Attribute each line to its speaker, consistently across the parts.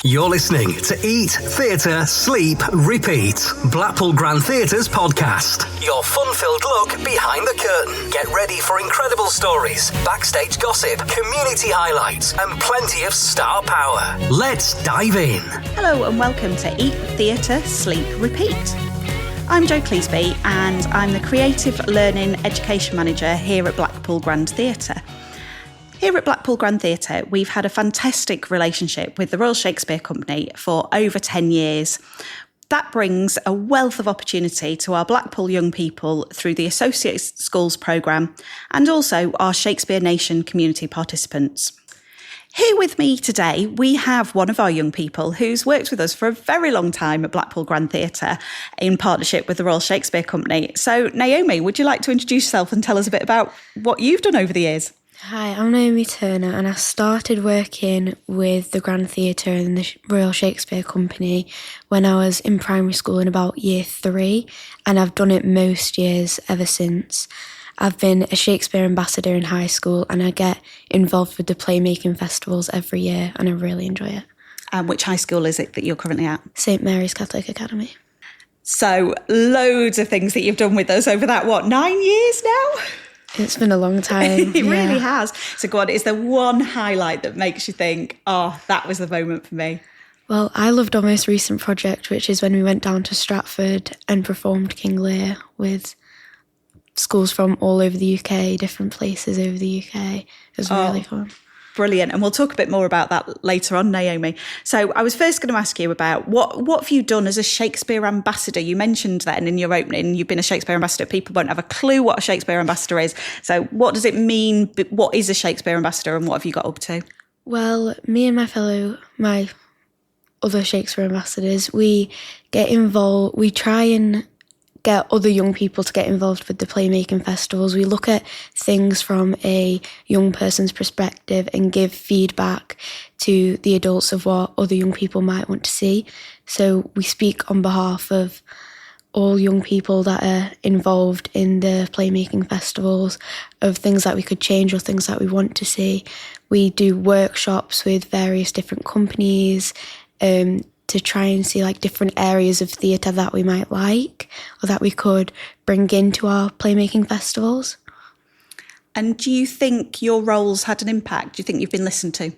Speaker 1: You're listening to Eat, Theatre, Sleep, Repeat, Blackpool Grand Theatre's podcast. Your fun-filled look behind the curtain. Get ready for incredible stories, backstage gossip, community highlights, and plenty of star power. Let's dive in.
Speaker 2: Hello and welcome to Eat, Theatre, Sleep, Repeat. I'm Jo Cleesby and I'm the Creative Learning Education Manager here at Blackpool Grand Theatre. Here at Blackpool Grand Theatre, we've had a fantastic relationship with the Royal Shakespeare Company for over 10 years. That brings a wealth of opportunity to our Blackpool young people through the Associate Schools programme and also our Shakespeare Nation community participants. Here with me today, we have one of our young people who's worked with us for a very long time at Blackpool Grand Theatre in partnership with the Royal Shakespeare Company. So, Naomi, would you like to introduce yourself and tell us a bit about what you've done over the years?
Speaker 3: Hi, I'm Naomi Turner and I started working with the Grand Theatre and the Royal Shakespeare Company when I was in primary school in about year 3, and I've done it most years ever since. I've been a Shakespeare ambassador in high school and I get involved with the playmaking festivals every year and I really enjoy it.
Speaker 2: And which high school is it that you're currently at?
Speaker 3: St Mary's Catholic Academy.
Speaker 2: So loads of things that you've done with us over that, 9 years now?
Speaker 3: It's been a long time.
Speaker 2: It really has. So go on, is there one highlight that makes you think, oh, that was the moment for me?
Speaker 3: Well, I loved our most recent project, which is when we went down to Stratford and performed King Lear with schools from all over the UK, different places over the UK. It was really fun.
Speaker 2: Brilliant. And we'll talk a bit more about that later on, Naomi. So I was first going to ask you about what have you done as a Shakespeare ambassador? You mentioned that in your opening, you've been a Shakespeare ambassador. People won't have a clue what a Shakespeare ambassador is. So what does it mean? What is a Shakespeare ambassador and what have you got up to?
Speaker 3: Well, me and my other Shakespeare ambassadors, we get involved, we try and get other young people to get involved with the playmaking festivals. We look at things from a young person's perspective and give feedback to the adults of what other young people might want to see. So we speak on behalf of all young people that are involved in the playmaking festivals of things that we could change or things that we want to see. We do workshops with various different companies, to try and see like different areas of theatre that we might like or that we could bring into our playmaking festivals.
Speaker 2: And do you think your roles had an impact? Do you think you've been listened to?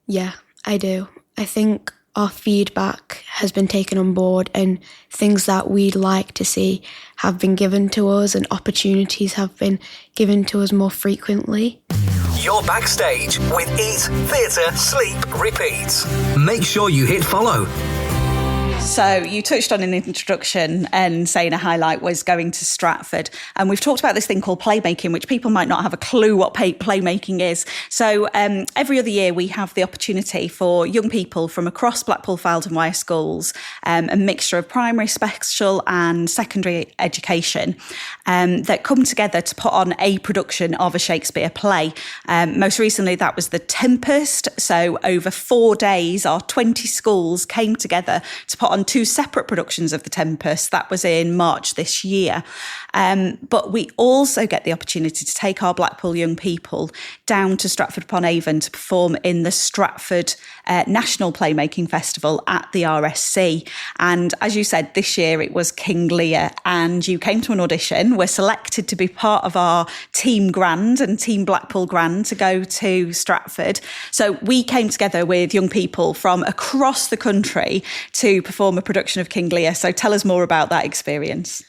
Speaker 3: Yeah, I do. I think our feedback has been taken on board and things that we'd like to see have been given to us and opportunities have been given to us more frequently.
Speaker 1: You're backstage with Eat, Theatre, Sleep, Repeat. Make sure you hit follow.
Speaker 2: So you touched on in the introduction and saying a highlight was going to Stratford. And we've talked about this thing called playmaking, which people might not have a clue what playmaking is. So every other year we have the opportunity for young people from across Blackpool, Fylde and Wyre schools, a mixture of primary, special and secondary education that come together to put on a production of a Shakespeare play. Most recently that was The Tempest. So over 4 days, our 20 schools came together to put on 2 separate productions of The Tempest. That was in March this year. But we also get the opportunity to take our Blackpool young people down to Stratford-upon-Avon to perform in the Stratford National Playmaking Festival at the RSC. And as you said, this year it was King Lear, and you came to an audition, were selected to be part of our Team Grand and Team Blackpool Grand to go to Stratford. So we came together with young people from across the country to perform a production of King Lear. So tell us more about that experience.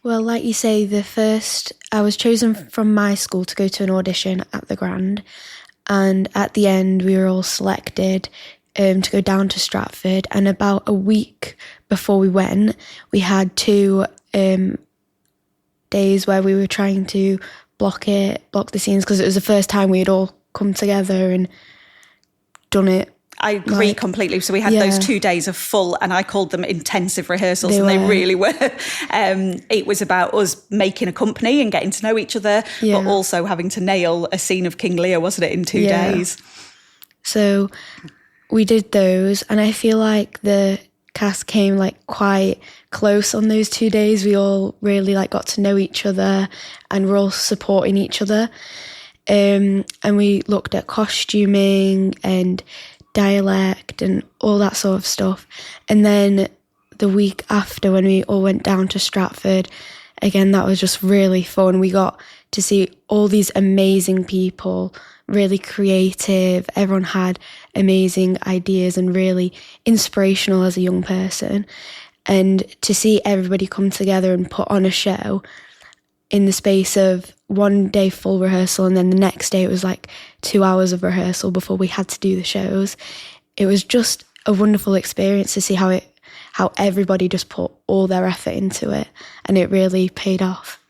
Speaker 3: Well, like you say, I was chosen from my school to go to an audition at the Grand, and at the end we were all selected to go down to Stratford, and about a week before we went, we had 2 days where we were trying to block the scenes because it was the first time we had all come together and done it.
Speaker 2: I agree completely. So we had those 2 days of full, and I called them intensive rehearsals, they really were. It was about us making a company and getting to know each other, but also having to nail a scene of King Lear, wasn't it, in 2 days?
Speaker 3: So we did those, and I feel like the cast came like quite close on those 2 days. We all really like got to know each other and we're all supporting each other. And we looked at costuming and dialect and all that sort of stuff. And then the week after, when we all went down to Stratford, again, that was just really fun. We got to see all these amazing people, really creative. Everyone had amazing ideas and really inspirational as a young person. And to see everybody come together and put on a show in the space of one day full rehearsal, and then the next day it was like 2 hours of rehearsal before we had to do the shows. It was just a wonderful experience to see how everybody just put all their effort into it, and it really paid off.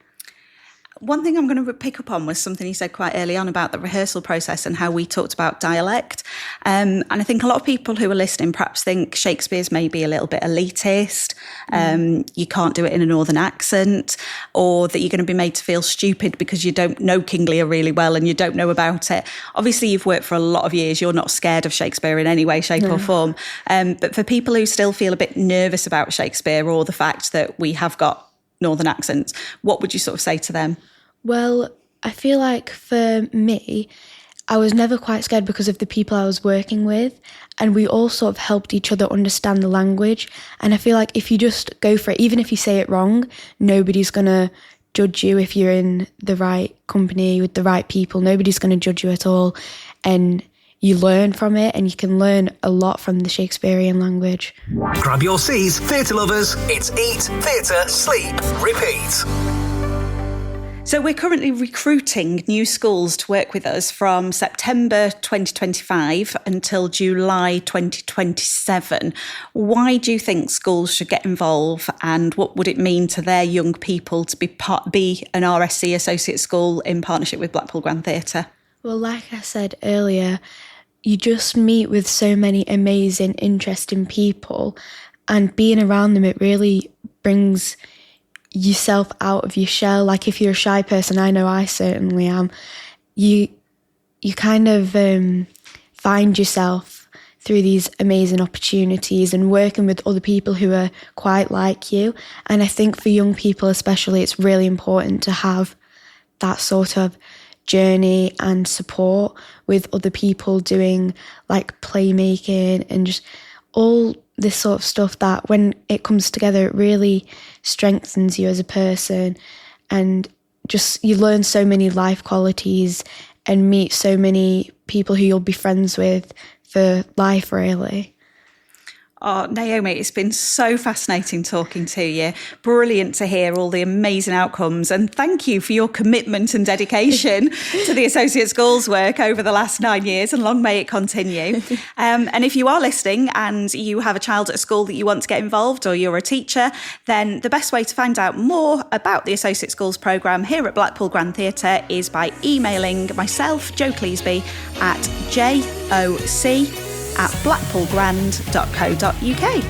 Speaker 2: One thing I'm going to pick up on was something you said quite early on about the rehearsal process and how we talked about dialect. And I think a lot of people who are listening perhaps think Shakespeare's maybe a little bit elitist, you can't do it in a northern accent, or that you're going to be made to feel stupid because you don't know King Lear really well and you don't know about it. Obviously, you've worked for a lot of years. You're not scared of Shakespeare in any way, shape or form. But for people who still feel a bit nervous about Shakespeare or the fact that we have got northern accents, what would you sort of say to them?
Speaker 3: Well, I feel like for me, I was never quite scared because of the people I was working with, and we all sort of helped each other understand the language. And I feel like if you just go for it, even if you say it wrong, nobody's going to judge you. If you're in the right company with the right people, nobody's going to judge you at all. And you learn from it, and you can learn a lot from the Shakespearean language.
Speaker 1: Grab your seats, theatre lovers. It's Eat, Theatre, Sleep, Repeat. So we're currently recruiting new schools to work with us from September 2025 until July 2027. Why do you think schools should get involved, and what would it mean to their young people to be an RSC associate school in partnership with Blackpool Grand Theatre?
Speaker 3: Well, like I said earlier, you just meet with so many amazing, interesting people, and being around them, it really brings yourself out of your shell. Like if you're a shy person, I know I certainly am, you kind of find yourself through these amazing opportunities and working with other people who are quite like you. And I think for young people especially, it's really important to have that sort of journey and support with other people doing like playmaking and just all this sort of stuff that when it comes together, it really strengthens you as a person, and just you learn so many life qualities and meet so many people who you'll be friends with for life, really.
Speaker 2: Oh, Naomi, it's been so fascinating talking to you. Brilliant to hear all the amazing outcomes. And thank you for your commitment and dedication to the Associate Schools work over the last 9 years, and long may it continue. And if you are listening and you have a child at a school that you want to get involved, or you're a teacher, then the best way to find out more about the Associate Schools programme here at Blackpool Grand Theatre is by emailing myself, Jo Cleasby, at joc@blackpoolgrand.co.uk.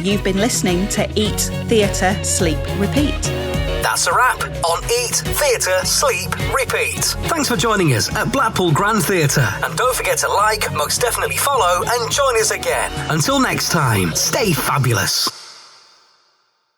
Speaker 2: You've been listening to Eat, Theatre, Sleep, Repeat.
Speaker 1: That's a wrap on Eat, Theatre, Sleep, Repeat. Thanks for joining us at Blackpool Grand Theatre. And don't forget to like, most definitely follow, and join us again. Until next time, stay fabulous.